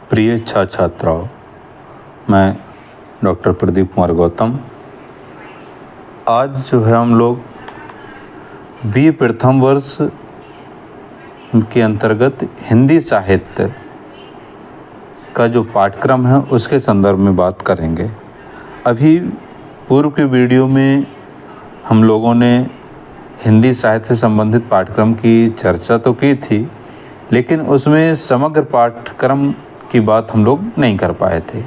प्रिय छात्राओं, मैं डॉक्टर प्रदीप कुमार गौतम। आज जो है हम लोग BA प्रथम वर्ष के अंतर्गत हिंदी साहित्य का जो पाठ्यक्रम है उसके संदर्भ में बात करेंगे। अभी पूर्व के वीडियो में हम लोगों ने हिंदी साहित्य से संबंधित पाठ्यक्रम की चर्चा तो की थी, लेकिन उसमें समग्र पाठ्यक्रम की बात हम लोग नहीं कर पाए थे।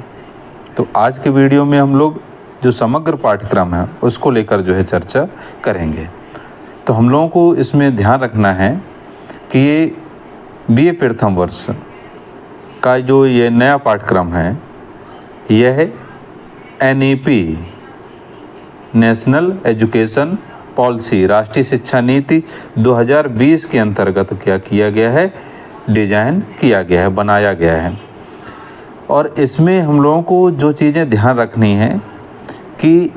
तो आज के वीडियो में हम लोग जो समग्र पाठ्यक्रम है उसको लेकर जो है चर्चा करेंगे। तो हम लोगों को इसमें ध्यान रखना है कि ये BA प्रथम वर्ष का जो ये नया पाठ्यक्रम है, यह NEP नेशनल एजुकेशन पॉलिसी राष्ट्रीय शिक्षा नीति 2020 के अंतर्गत क्या किया गया है, डिज़ाइन किया गया है, बनाया गया है। और इसमें हम लोगों को जो चीज़ें ध्यान रखनी है कि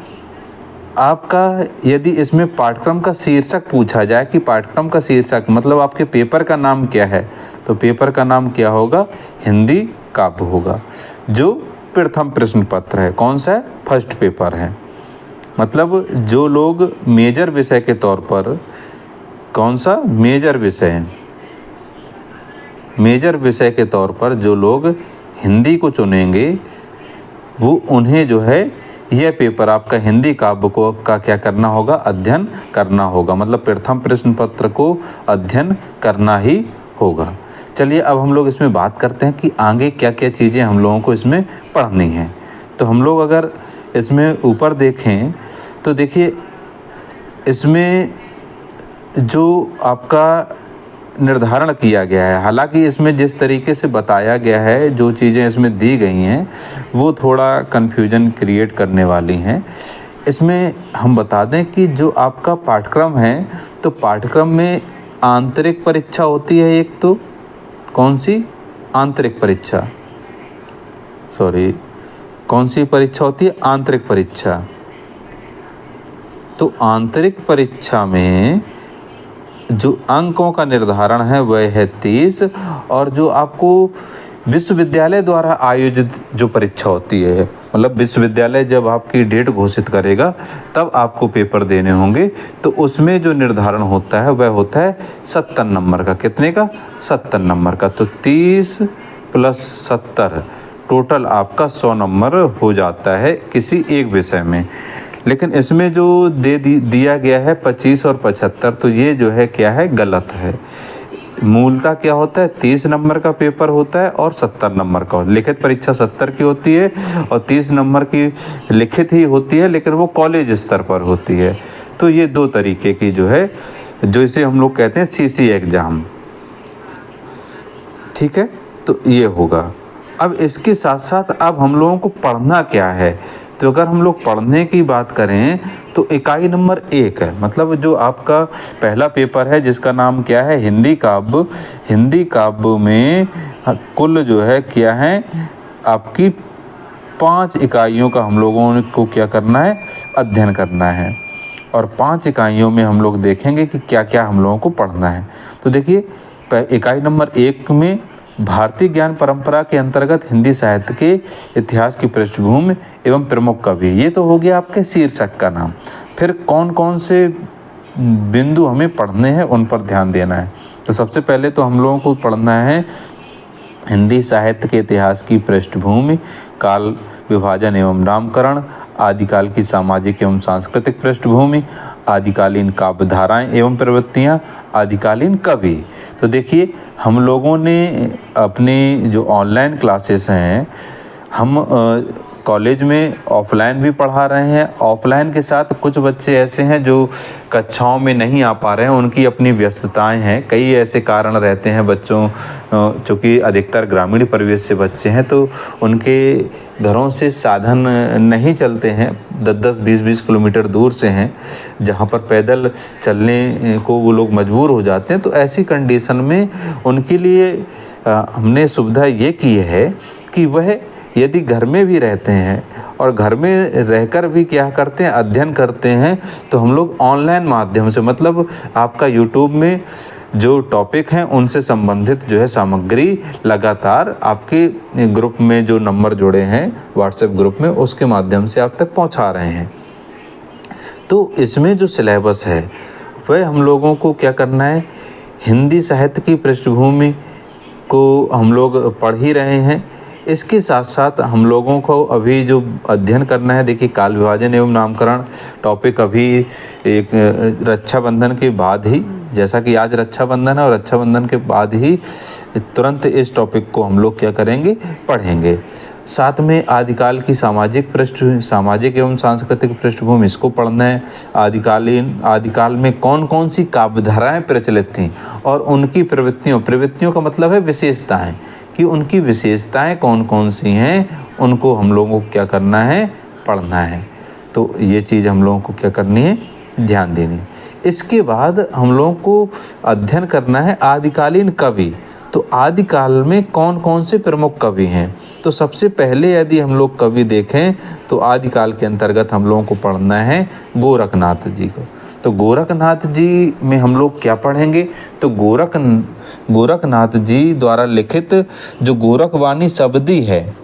आपका यदि इसमें पाठ्यक्रम का शीर्षक पूछा जाए कि पाठ्यक्रम का शीर्षक मतलब आपके पेपर का नाम क्या है, तो पेपर का नाम क्या होगा, हिंदी काव्य होगा, जो प्रथम प्रश्न पत्र है। कौन सा है, फर्स्ट पेपर है। मतलब जो लोग मेजर विषय के तौर पर, कौन सा मेजर विषय है, मेजर विषय के तौर पर जो लोग हिंदी को चुनेंगे वो उन्हें जो है यह पेपर आपका हिंदी काव्य को का क्या करना होगा, अध्ययन करना होगा। मतलब प्रथम प्रश्न पत्र को अध्ययन करना ही होगा। चलिए अब हम लोग इसमें बात करते हैं कि आगे क्या क्या चीज़ें हम लोगों को इसमें पढ़नी हैं। तो हम लोग अगर इसमें ऊपर देखें तो देखिए इसमें जो आपका निर्धारण किया गया है, हालांकि इसमें जिस तरीके से बताया गया है, जो चीज़ें इसमें दी गई हैं वो थोड़ा कन्फ्यूजन क्रिएट करने वाली हैं। इसमें हम बता दें कि जो आपका पाठ्यक्रम है, तो पाठ्यक्रम में आंतरिक परीक्षा होती है एक, तो कौन सी आंतरिक परीक्षा, कौन सी परीक्षा होती है, आंतरिक परीक्षा। तो आंतरिक परीक्षा में जो अंकों का निर्धारण है वह है 30, और जो आपको विश्वविद्यालय द्वारा आयोजित जो परीक्षा होती है, मतलब विश्वविद्यालय जब आपकी डेट घोषित करेगा तब आपको पेपर देने होंगे, तो उसमें जो निर्धारण होता है वह होता है 70 नंबर का। कितने का, 70 नंबर का। तो 30 + 70 टोटल आपका 100 नंबर हो जाता है किसी एक विषय में। लेकिन इसमें जो दिया गया है 25 और 75, तो ये जो है क्या है, गलत है। मूलतः क्या होता है, 30 नंबर का पेपर होता है और 70 नंबर का। लिखित परीक्षा 70 की होती है और 30 नंबर की लिखित ही होती है, लेकिन वो कॉलेज स्तर पर होती है। तो ये दो तरीके की जो है, जो इसे हम लोग कहते हैं CC एग्ज़ाम, ठीक है। तो ये होगा। अब इसके साथ साथ अब हम लोगों को पढ़ना क्या है, तो अगर हम लोग पढ़ने की बात करें तो इकाई नंबर 1 है, मतलब जो आपका पहला पेपर है जिसका नाम क्या है, हिंदी काव्य। हिंदी काव्य में कुल जो है क्या है, आपकी 5 इकाइयों का हम लोगों को क्या करना है, अध्ययन करना है। और 5 इकाइयों में हम लोग देखेंगे कि क्या क्या हम लोगों को पढ़ना है। तो देखिए इकाई नंबर 1 में भारतीय ज्ञान परंपरा के अंतर्गत हिंदी साहित्य के इतिहास की पृष्ठभूमि एवं प्रमुख कवि, ये तो हो गया आपके शीर्षक का नाम। फिर कौन कौन से बिंदु हमें पढ़ने हैं उन पर ध्यान देना है। तो सबसे पहले तो हम लोगों को पढ़ना है हिंदी साहित्य के इतिहास की पृष्ठभूमि, काल विभाजन एवं नामकरण, आदिकाल की सामाजिक एवं सांस्कृतिक पृष्ठभूमि, आदिकालीन काव्य धाराएँ एवं प्रवृत्तियाँ, आदिकालीन कवि। तो देखिए हम लोगों ने अपनी जो ऑनलाइन क्लासेस हैं, हम कॉलेज में ऑफलाइन भी पढ़ा रहे हैं। ऑफलाइन के साथ कुछ बच्चे ऐसे हैं जो कक्षाओं में नहीं आ पा रहे हैं, उनकी अपनी व्यस्तताएं हैं, कई ऐसे कारण रहते हैं बच्चों, चूँकि अधिकतर ग्रामीण परिवेश से बच्चे हैं, तो उनके घरों से साधन नहीं चलते हैं, 10-10, 20-20 किलोमीटर दूर से हैं, जहाँ पर पैदल चलने को वो लोग मजबूर हो जाते हैं। तो ऐसी कंडीशन में उनके लिए हमने सुविधा ये की है कि वह यदि घर में भी रहते हैं और घर में रहकर भी क्या करते हैं, अध्ययन करते हैं, तो हम लोग ऑनलाइन माध्यम से, मतलब आपका यूट्यूब में जो टॉपिक हैं उनसे संबंधित जो है सामग्री लगातार आपके ग्रुप में जो नंबर जुड़े हैं व्हाट्सएप ग्रुप में उसके माध्यम से आप तक पहुंचा रहे हैं। तो इसमें जो सिलेबस है वह हम लोगों को क्या करना है, हिंदी साहित्य की पृष्ठभूमि को हम लोग पढ़ ही रहे हैं। इसके साथ साथ हम लोगों को अभी जो अध्ययन करना है, देखिए काल विभाजन एवं नामकरण टॉपिक अभी एक रक्षाबंधन के बाद ही, जैसा कि आज रक्षाबंधन है और रक्षाबंधन के बाद ही तुरंत इस टॉपिक को हम लोग क्या करेंगे, पढ़ेंगे। साथ में आदिकाल की सामाजिक एवं सांस्कृतिक पृष्ठभूमि, इसको पढ़ना है। आदिकाल में कौन कौन सी काव्यधाराएँ प्रचलित थीं और उनकी प्रवृत्तियों का मतलब है विशेषताएँ, कि उनकी विशेषताएं कौन कौन सी हैं, उनको हम लोगों को क्या करना है, पढ़ना है। तो ये चीज़ हम लोगों को क्या करनी है, ध्यान देनी है। इसके बाद हम लोगों को अध्ययन करना है आदिकालीन कवि। तो आदिकाल में कौन कौन से प्रमुख कवि हैं, तो सबसे पहले यदि हम लोग कवि देखें तो आदिकाल के अंतर्गत हम लोगों को पढ़ना है गोरखनाथ जी को। तो गोरखनाथ जी में हम लोग क्या पढ़ेंगे, तो गोरखनाथ जी द्वारा लिखित जो गोरखवाणी शब्दी है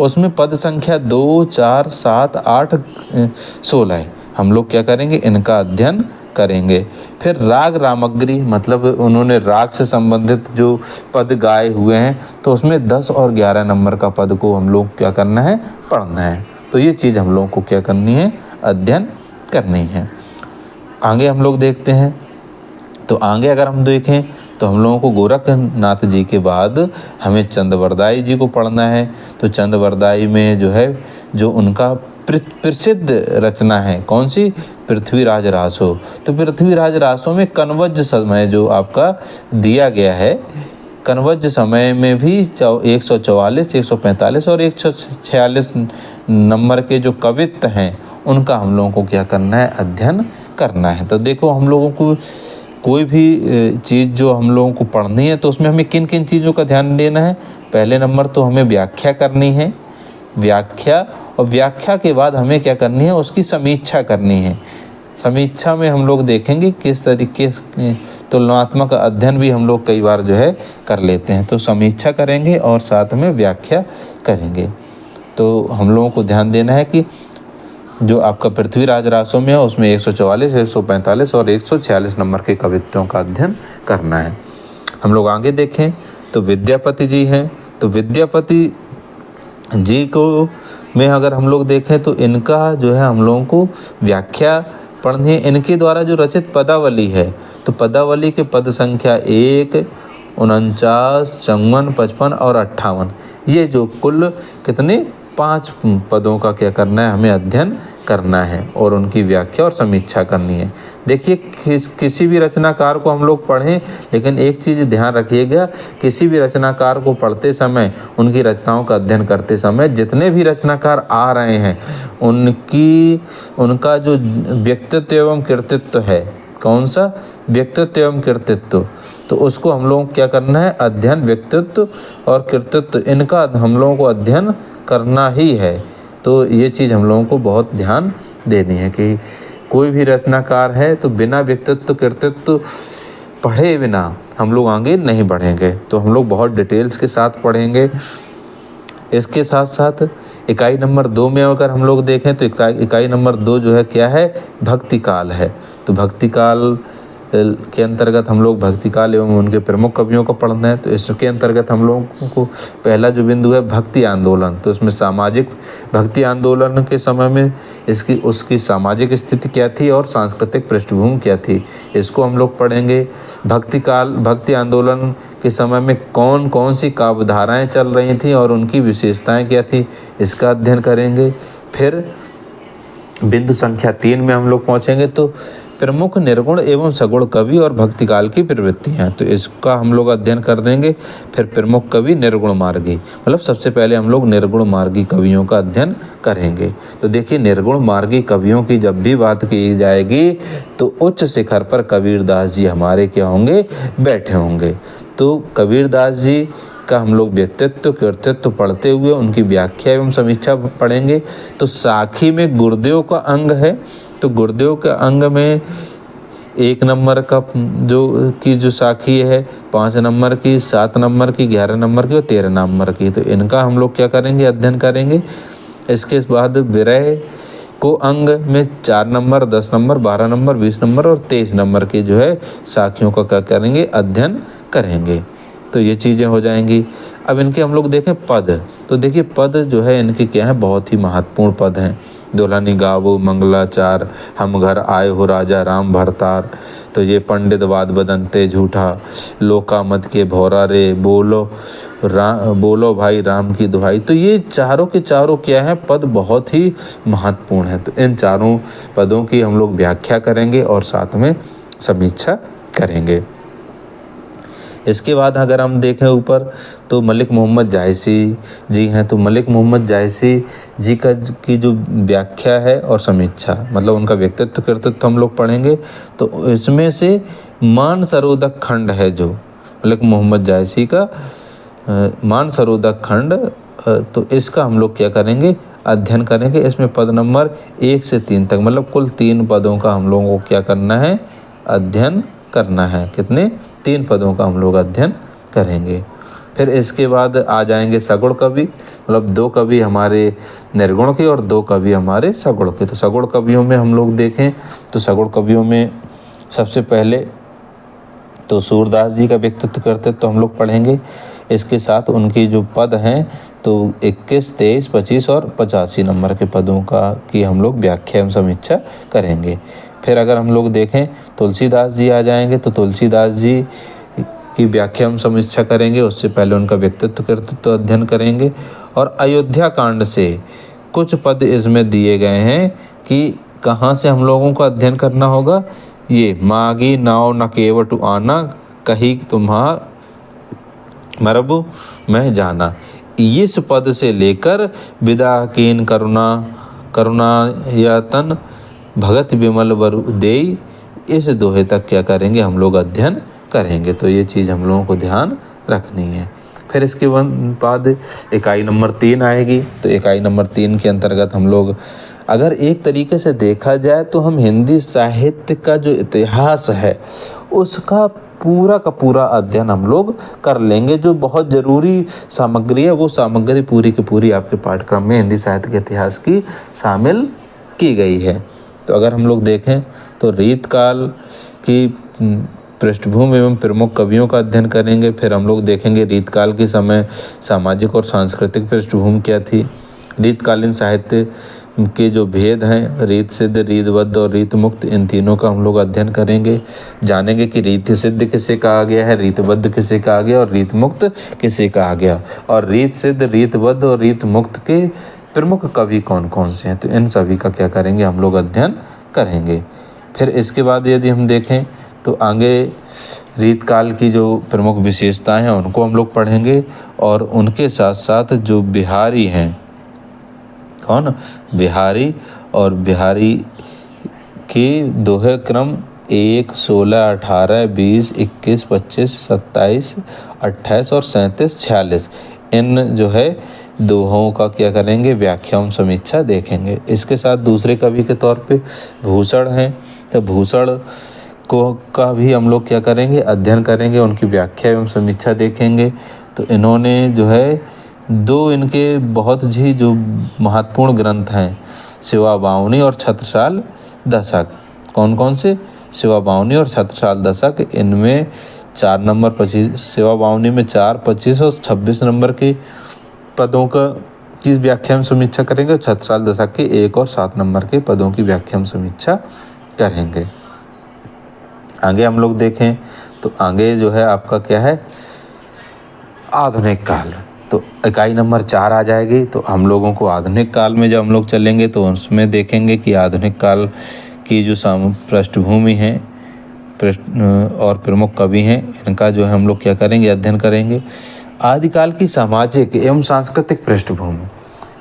उसमें पद संख्या 2, 4, 7, 8, 16 है। हम लोग क्या करेंगे, इनका अध्ययन करेंगे। फिर राग रामग्री, मतलब उन्होंने राग से संबंधित जो पद गाए हुए हैं तो उसमें 10 और 11 नंबर का पद को हम लोग क्या करना है, पढ़ना है। तो ये चीज़ हम लोगों को क्या करनी है, अध्ययन करनी है। आगे हम लोग देखते हैं, तो आगे अगर हम देखें तो हम लोगों को गोरखनाथ जी के बाद हमें चंद्रवरदाई जी को पढ़ना है। तो चंद्रवरदाई में जो है, जो उनका प्रसिद्ध रचना है कौन सी, पृथ्वीराज रासो। तो पृथ्वीराज रासो में कनवज समय जो आपका दिया गया है, कनवज समय में भी 144, 145 और 146 नंबर के जो कवित्व हैं उनका हम लोगों को क्या करना है, अध्ययन करना है। तो देखो हम लोगों को कोई भी चीज़ जो हम लोगों को पढ़नी है तो उसमें हमें किन किन चीज़ों का ध्यान देना है। पहले नंबर तो हमें व्याख्या करनी है, व्याख्या, और व्याख्या के बाद हमें क्या करनी है, उसकी समीक्षा करनी है। समीक्षा में हम लोग देखेंगे किस तरीके तुलनात्मक अध्ययन भी हम लोग कई बार जो है कर लेते हैं। तो समीक्षा करेंगे और साथ में व्याख्या करेंगे। तो हम लोगों को ध्यान देना है कि जो आपका पृथ्वीराज रासो में है उसमें 144, 145 और 146 नंबर के कवित्वों का अध्ययन करना है। हम लोग आगे देखें तो विद्यापति जी हैं। तो विद्यापति जी को में अगर हम लोग देखें तो इनका जो है हम लोगों को व्याख्या पढ़नी है। इनके द्वारा जो रचित पदावली है, तो पदावली के पद संख्या 1, 49, 54, 55 और 58, ये जो कुल कितने 5 पदों का क्या करना है, हमें अध्ययन करना है और उनकी व्याख्या और समीक्षा करनी है। देखिए किसी भी रचनाकार को हम लोग पढ़ें, लेकिन एक चीज़ ध्यान रखिएगा, किसी भी रचनाकार को पढ़ते समय, उनकी रचनाओं का अध्ययन करते समय जितने भी रचनाकार आ रहे हैं उनका जो व्यक्तित्व एवं कृतित्व है, कौन सा, व्यक्तित्व एवं कृतित्व, तो उसको हम लोगों को क्या करना है, अध्ययन, व्यक्तित्व और कृतित्व, इनका हम लोगों को अध्ययन करना ही है। तो ये चीज़ हम लोगों को बहुत ध्यान देनी है कि कोई भी रचनाकार है तो बिना व्यक्तित्व कृतित्व पढ़े बिना हम लोग आगे नहीं बढ़ेंगे। तो हम लोग बहुत डिटेल्स के साथ पढ़ेंगे। इसके साथ साथ इकाई नंबर 2 में अगर हम लोग देखें तो इकाई नंबर 2 जो है क्या है, भक्ति काल है। तो भक्ति काल के अंतर्गत हम लोग भक्ति काल एवं उनके प्रमुख कवियों को पढ़ना है। तो इसके अंतर्गत हम लोगों को पहला जो बिंदु है भक्ति आंदोलन। तो इसमें सामाजिक भक्ति आंदोलन के समय में उसकी सामाजिक स्थिति क्या थी और सांस्कृतिक पृष्ठभूमि क्या थी, इसको हम लोग पढ़ेंगे। भक्ति आंदोलन के समय में कौन कौन सी काव्यधाराएँ चल रही थी और उनकी विशेषताएँ क्या थी, इसका अध्ययन करेंगे। फिर बिंदु संख्या 3 में हम लोग पहुँचेंगे तो प्रमुख निर्गुण एवं सगुण कवि और भक्तिकाल की प्रवृत्तियाँ, तो इसका हम लोग अध्ययन कर देंगे। फिर प्रमुख कवि निर्गुण मार्गी, मतलब सबसे पहले हम लोग निर्गुण मार्गी कवियों का अध्ययन करेंगे। तो देखिए निर्गुण मार्गी कवियों की जब भी बात की जाएगी तो उच्च शिखर पर कबीरदास जी हमारे क्या होंगे, बैठे होंगे। तो कबीरदास जी का हम लोग व्यक्तित्व कृतित्व पढ़ते हुए उनकी व्याख्या एवं समीक्षा पढ़ेंगे। तो साखी में गुरुदेव का अंग है, तो गुरुदेव के अंग में 1 नंबर का जो साखी है, 5 नंबर की, 7 नंबर की, 11 नंबर की और 13 नंबर की। तो इनका हम लोग क्या करेंगे, अध्ययन करेंगे। इसके बाद विरह को अंग में 4 नंबर, 10 नंबर, 12 नंबर, 20 नंबर और 23 नंबर की जो है साखियों का क्या करेंगे, अध्ययन करेंगे। तो ये चीज़ें हो जाएंगी। अब इनके हम लोग देखें पद, तो देखिए पद जो है इनके क्या है, बहुत ही महत्वपूर्ण पद हैं। दुल्हनी गावो मंगलाचार, हम घर आए हो राजा राम भरतार। तो ये पंडित वाद बदनते झूठा, लोका मत के भौरा रे, बोलो भाई राम की दुहाई। तो ये चारों के चारों क्या है, पद बहुत ही महत्वपूर्ण है। तो इन चारों पदों की हम लोग व्याख्या करेंगे और साथ में समीक्षा करेंगे। इसके बाद अगर हम देखें ऊपर तो मलिक मोहम्मद जायसी जी हैं। तो मलिक मोहम्मद जायसी जी की जो व्याख्या है और समीक्षा, मतलब उनका व्यक्तित्व कृतित्व हम लोग पढ़ेंगे। तो इसमें से मान सरोदक खंड है जो मलिक मोहम्मद जायसी का मान सरोदक खंड, तो इसका हम लोग क्या करेंगे, अध्ययन करेंगे। इसमें पद नंबर 1 से 3 तक, मतलब कुल 3 पदों का हम लोगों को क्या करना है, अध्ययन करना है। कितने, 3 पदों का हम लोग अध्ययन करेंगे। फिर इसके बाद आ जाएंगे सगुण कवि, मतलब 2 कवि हमारे निर्गुण के और 2 कवि हमारे सगुण के। तो सगुण कवियों में हम लोग देखें तो सगुण कवियों में सबसे पहले तो सूरदास जी का व्यक्तित्व करते तो हम लोग पढ़ेंगे। इसके साथ उनकी जो पद हैं तो 21, 23, 25 और 85 नंबर के पदों की हम लोग व्याख्या एवं समीक्षा करेंगे। फिर अगर हम लोग देखें तुलसीदास जी आ जाएंगे, तो तुलसीदास जी की व्याख्या हम समीक्षा करेंगे। उससे पहले उनका व्यक्तित्व कर्तृत्व अध्ययन करेंगे। और अयोध्या कांड से कुछ पद इसमें दिए गए हैं कि कहाँ से हम लोगों को अध्ययन करना होगा। ये मागी नाव न केवट आना, कही तुम्हार मरबु में जाना, इस पद से लेकर विदा कीन करुणा यतन भगत विमल वरु देई, इस दोहे तक क्या करेंगे, हम लोग अध्ययन करेंगे। तो ये चीज़ हम लोगों को ध्यान रखनी है। फिर इसके बाद इकाई नंबर 3 आएगी। तो इकाई नंबर 3 के अंतर्गत हम लोग अगर एक तरीके से देखा जाए तो हम हिंदी साहित्य का जो इतिहास है उसका पूरा का पूरा अध्ययन हम लोग कर लेंगे। जो बहुत ज़रूरी सामग्री है वो सामग्री पूरी की पूरी आपके पाठ्यक्रम में हिंदी साहित्य के इतिहास की शामिल की गई है। तो अगर हम लोग देखें तो रीतकाल की पृष्ठभूमि एवं प्रमुख कवियों का अध्ययन करेंगे। फिर हम लोग देखेंगे रीतकाल के समय सामाजिक और सांस्कृतिक पृष्ठभूमि क्या थी। रीतकालीन साहित्य के जो भेद हैं, रीत सिद्ध, रीतबद्ध और रीत मुक्त, इन तीनों का हम लोग अध्ययन करेंगे। जानेंगे कि रीत सिद्ध किसे कहा गया है, रीतबद्ध किसे कहा गया और रीत मुक्त किसे कहा गया, और रीत सिद्ध, रीतबद्ध और रीत मुक्त के प्रमुख कवि कौन कौन से हैं। तो इन सभी का क्या करेंगे, हम लोग अध्ययन करेंगे। फिर इसके बाद यदि हम देखें तो आगे रीतकाल की जो प्रमुख विशेषताएं हैं उनको हम लोग पढ़ेंगे। और उनके साथ साथ जो बिहारी हैं, कौन, बिहारी, और बिहारी के दोहे क्रम 1, 16, 18, 20, 21, 25, 27, 28 और 37, 46, इन जो है दोहों का क्या करेंगे, व्याख्या एवं समीक्षा देखेंगे। इसके साथ दूसरे कवि के तौर पे भूषण हैं। तो भूषण का भी हम लोग क्या करेंगे, अध्ययन करेंगे, उनकी व्याख्या एवं समीक्षा देखेंगे। तो इन्होंने जो है 2 इनके बहुत ही जो महत्वपूर्ण ग्रंथ हैं, शिवा बावनी और छत्रसाल दशक। कौन कौन से, शिवा बावनी और छत्रसाल दशक। इनमें 4 नंबर 25, शिवा बावनी में 4, 25 और 26 नंबर के पदों की व्याख्या एवं समीक्षा करेंगे। और छत्रसाल दशक के 1 और 7 नंबर के पदों की व्याख्या एवं समीक्षा करेंगे। आगे हम लोग देखें तो आगे जो है आपका क्या है, आधुनिक काल। तो इकाई नंबर 4 आ जाएगी। तो हम लोगों को आधुनिक काल में जब हम लोग चलेंगे तो उसमें देखेंगे कि आधुनिक काल की जो पृष्ठभूमि है और प्रमुख कवि हैं, इनका जो है हम लोग क्या करेंगे, अध्ययन करेंगे। आदिकाल की सामाजिक एवं सांस्कृतिक पृष्ठभूमि,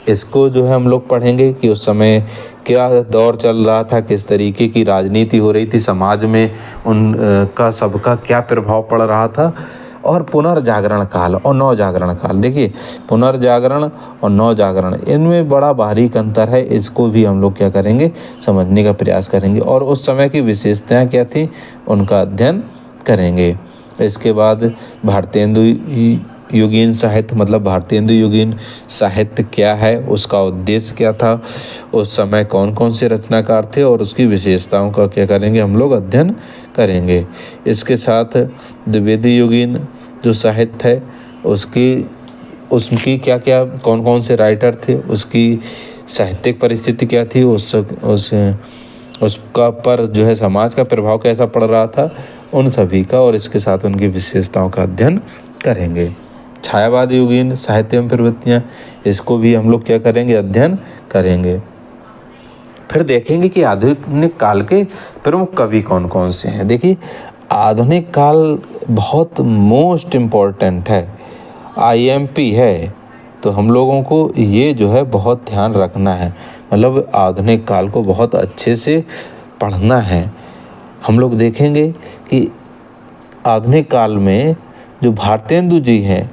इसको जो है हम लोग पढ़ेंगे कि उस समय क्या दौर चल रहा था, किस तरीके की राजनीति हो रही थी समाज में, उनका सबका क्या प्रभाव पड़ रहा था। और पुनर्जागरण काल और नवजागरण काल। देखिए पुनर्जागरण और नवजागरण इनमें बड़ा बारीक अंतर है, इसको भी हम लोग क्या करेंगे समझने का प्रयास करेंगे और उस समय की विशेषताएं क्या थी उनका अध्ययन करेंगे। इसके बाद भारतेंदु युगीन साहित्य मतलब भारतेंदु युगीन साहित्य क्या है, उसका उद्देश्य क्या था, उस समय कौन कौन से रचनाकार थे और उसकी विशेषताओं का क्या करेंगे हम लोग अध्ययन करेंगे। इसके साथ द्विवेदी युगीन जो साहित्य है उसकी क्या क्या कौन कौन से राइटर थे, उसकी साहित्यिक परिस्थिति क्या थी, उसका पर जो है समाज का प्रभाव कैसा पड़ रहा था, उन सभी का और इसके साथ उनकी विशेषताओं का अध्ययन करेंगे। छायावाद युगीन साहित्य एवं प्रवृत्तियाँ, इसको भी हम लोग क्या करेंगे अध्ययन करेंगे। फिर देखेंगे कि आधुनिक काल के प्रमुख कवि कौन कौन से हैं। देखिए आधुनिक काल बहुत मोस्ट इम्पॉर्टेंट है, IMP है, तो हम लोगों को ये जो है बहुत ध्यान रखना है, मतलब आधुनिक काल को बहुत अच्छे से पढ़ना है। हम लोग देखेंगे कि आधुनिक काल में जो भारतेंदु जी हैं,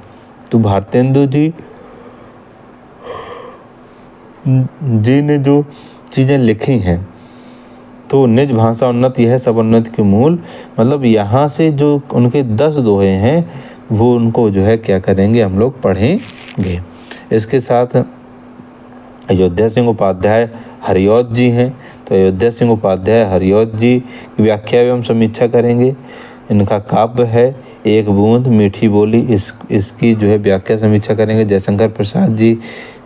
तो भारतेंदु जी ने जो चीज़ें लिखी हैं, तो निज भाषा उन्नति है सब उन्नति के मूल, मतलब यहाँ से जो उनके 10 दोहे हैं वो उनको जो है क्या करेंगे हम लोग पढ़ेंगे। इसके साथ अयोध्या सिंह उपाध्याय हरिऔध जी हैं, तो अयोध्या सिंह उपाध्याय हरिऔध जी की व्याख्या एवं समीक्षा करेंगे। इनका काव्य है एक बूंद मीठी बोली, इसकी जो है व्याख्या समीक्षा करेंगे। जयशंकर प्रसाद जी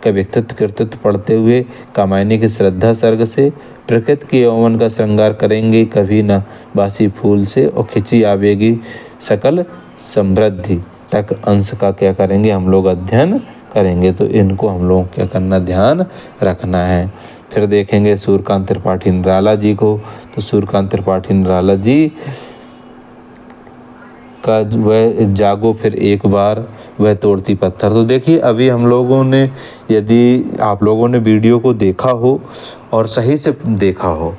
का व्यक्तित्व कृतित्व पढ़ते हुए कामायनी की श्रद्धा सर्ग से प्रकृति के यौवन का श्रृंगार करेंगे, कभी न बासी फूल से और खिंची आवेगी सकल समृद्धि तक अंश का क्या करेंगे हम लोग अध्ययन करेंगे। तो इनको हम लोग क्या करना ध्यान रखना है। फिर देखेंगे सूर्यकांत त्रिपाठी निराला जी को, तो सूर्यकांत त्रिपाठी निराला जी का वह जागो फिर एक बार वह तोड़ती पत्थर। तो देखिए अभी हम लोगों ने, यदि आप लोगों ने वीडियो को देखा हो और सही से देखा हो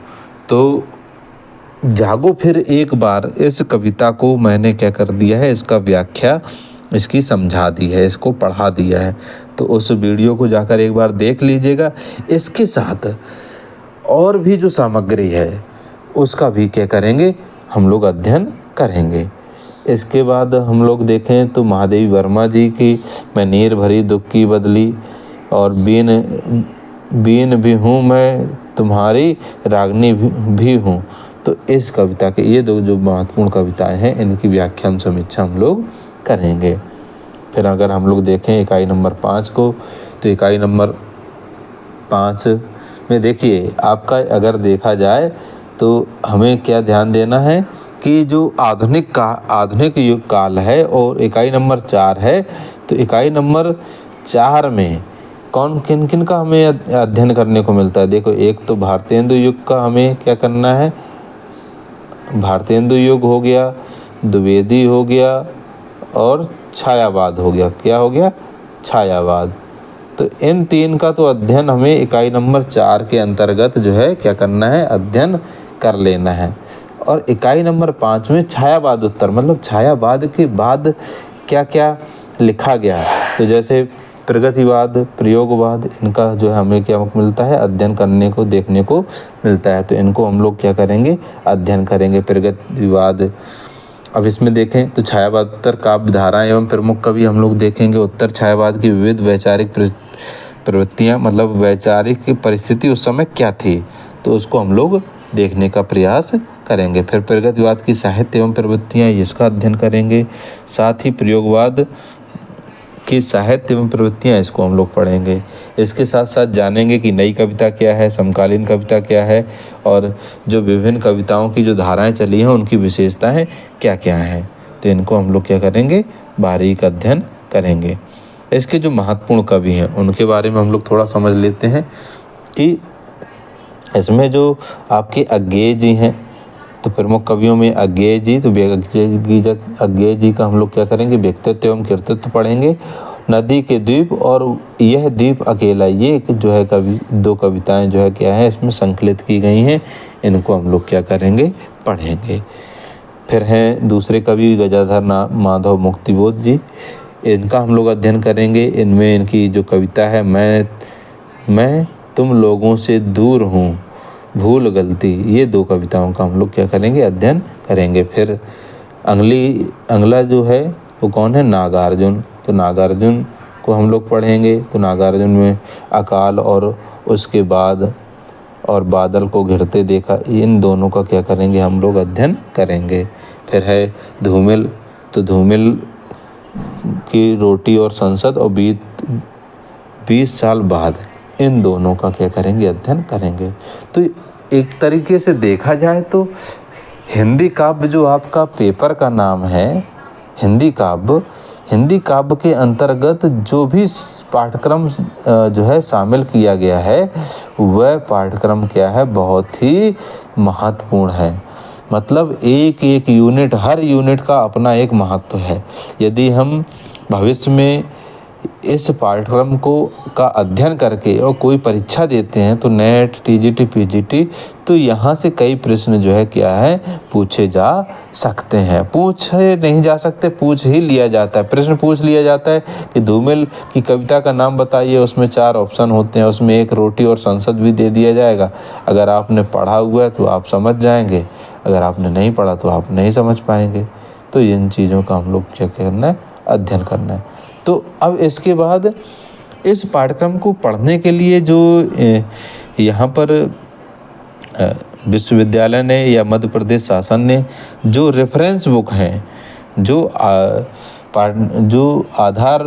तो जागो फिर एक बार इस कविता को मैंने क्या कर दिया है, इसका व्याख्या इसकी समझा दी है, इसको पढ़ा दिया है, तो उस वीडियो को जाकर एक बार देख लीजिएगा। इसके साथ और भी जो सामग्री है उसका भी क्या करेंगे हम लोग अध्ययन करेंगे। इसके बाद हम लोग देखें तो महादेवी वर्मा जी की मैं नीर भरी दुख की बदली और बीन भी हूँ मैं तुम्हारी रागनी भी हूँ, तो इस कविता के ये दो जो महत्वपूर्ण कविताएं हैं इनकी व्याख्या हम समीक्षा हम लोग करेंगे। फिर अगर हम लोग देखें इकाई नंबर 5 को, तो इकाई नंबर 5 में देखिए आपका अगर देखा जाए तो हमें क्या ध्यान देना है कि जो आधुनिक युग काल है और इकाई नंबर 4 है, तो इकाई नंबर 4 में कौन किन किन का हमें अध्ययन करने को मिलता है। देखो एक तो भारतेंदु युग का हमें क्या करना है, भारतेंदु युग हो गया, द्विवेदी हो गया और छायावाद हो गया। क्या हो गया, छायावाद। तो इन 3 का तो अध्ययन हमें इकाई नंबर 4 के अंतर्गत जो है क्या करना है अध्ययन कर लेना है। और इकाई नंबर 5 में छायावाद उत्तर मतलब छायावाद के बाद क्या क्या लिखा गया, तो जैसे प्रगतिवाद प्रयोगवाद इनका जो है हमें क्या मिलता है अध्ययन करने को देखने को मिलता है, तो इनको हम लोग क्या करेंगे अध्ययन करेंगे। प्रगतिवाद, अब इसमें देखें तो छायावाद उत्तर काव्य धाराएं एवं प्रमुख कवि हम लोग देखेंगे। उत्तर छायावाद की विविध वैचारिक प्रवृत्तियाँ मतलब वैचारिक परिस्थिति उस समय क्या थी, तो उसको हम लोग देखने का प्रयास करेंगे। फिर प्रगतिवाद की साहित्य एवं प्रवृत्तियाँ इसका अध्ययन करेंगे। साथ ही प्रयोगवाद की साहित्य एवं प्रवृत्तियाँ इसको हम लोग पढ़ेंगे। इसके साथ साथ जानेंगे कि नई कविता क्या है, समकालीन कविता क्या है और जो विभिन्न कविताओं की जो धाराएं चली हैं उनकी विशेषताएं क्या क्या हैं, तो इनको हम लोग क्या करेंगे बारीक अध्ययन करेंगे। इसके जो महत्वपूर्ण कवि हैं उनके बारे में हम लोग थोड़ा समझ लेते हैं कि इसमें जो आपके अज्ञेय जी हैं, तो प्रमुख कवियों में अज्ञेय जी, तो अज्ञेय जी का हम लोग क्या करेंगे व्यक्तित्व एवं कृतित्व पढ़ेंगे। नदी के द्वीप और यह द्वीप अकेला, ये जो है कवि 2 कविताएं जो है क्या है इसमें संकलित की गई हैं, इनको हम लोग क्या करेंगे पढ़ेंगे। फिर हैं दूसरे कवि गजाधर माधव मुक्तिबोध जी, इनका हम लोग अध्ययन करेंगे। इनमें इनकी जो कविता है, मैं तुम लोगों से दूर हूँ भूल गलती, ये 2 कविताओं का हम लोग क्या करेंगे, अध्ययन करेंगे। फिर अगला जो है वो कौन है, नागार्जुन। तो नागार्जुन को हम लोग पढ़ेंगे। तो नागार्जुन में अकाल और उसके बाद और बादल को घिरते देखा, इन दोनों का क्या करेंगे, हम लोग अध्ययन करेंगे। फिर है धूमिल। तो धूमिल की रोटी और संसद और 20 साल बाद, इन दोनों का क्या करेंगे, अध्ययन करेंगे। तो एक तरीके से देखा जाए तो हिंदी काव्य जो आपका पेपर का नाम है, हिंदी काव्य के अंतर्गत जो भी पाठ्यक्रम जो है शामिल किया गया है, वह पाठ्यक्रम क्या है, बहुत ही महत्वपूर्ण है। मतलब एक यूनिट, हर यूनिट का अपना एक महत्व है। यदि हम भविष्य में इस पाठ्यक्रम का अध्ययन करके और कोई परीक्षा देते हैं, तो नेट, टीजीटी, पीजीटी, तो यहाँ से कई प्रश्न जो है क्या है, पूछे जा सकते हैं। पूछे नहीं जा सकते, पूछ ही लिया जाता है। प्रश्न पूछ लिया जाता है कि धूमिल की कविता का नाम बताइए, उसमें 4 ऑप्शन होते हैं, उसमें एक रोटी और संसद भी दे दिया जाएगा। अगर आपने पढ़ा हुआ है तो आप समझ जाएंगे, अगर आपने नहीं पढ़ा तो आप नहीं समझ पाएंगे। तो इन चीज़ों का हम लोग क्या करना है, अध्ययन करना है। तो अब इसके बाद इस पाठ्यक्रम को पढ़ने के लिए जो यहाँ पर विश्वविद्यालय ने या मध्य प्रदेश शासन ने जो रेफरेंस बुक हैं, जो आधार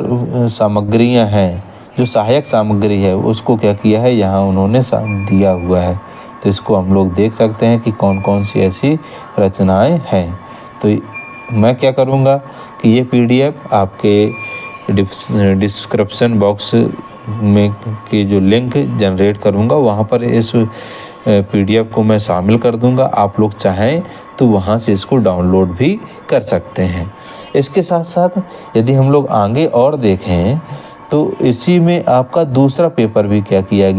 सामग्रियाँ हैं, जो सहायक सामग्री है, उसको क्या किया है, यहाँ उन्होंने दिया हुआ है। तो इसको हम लोग देख सकते हैं कि कौन कौन सी ऐसी रचनाएं हैं। तो मैं क्या करूँगा कि ये PDF आपके डिस्क्रिप्शन बॉक्स में की जो लिंक जनरेट करूँगा, वहाँ पर इस PDF को मैं शामिल कर दूँगा। आप लोग चाहें तो वहाँ से इसको डाउनलोड भी कर सकते हैं। इसके साथ साथ यदि हम लोग आगे और देखें तो इसी में आपका दूसरा पेपर भी क्या किया गया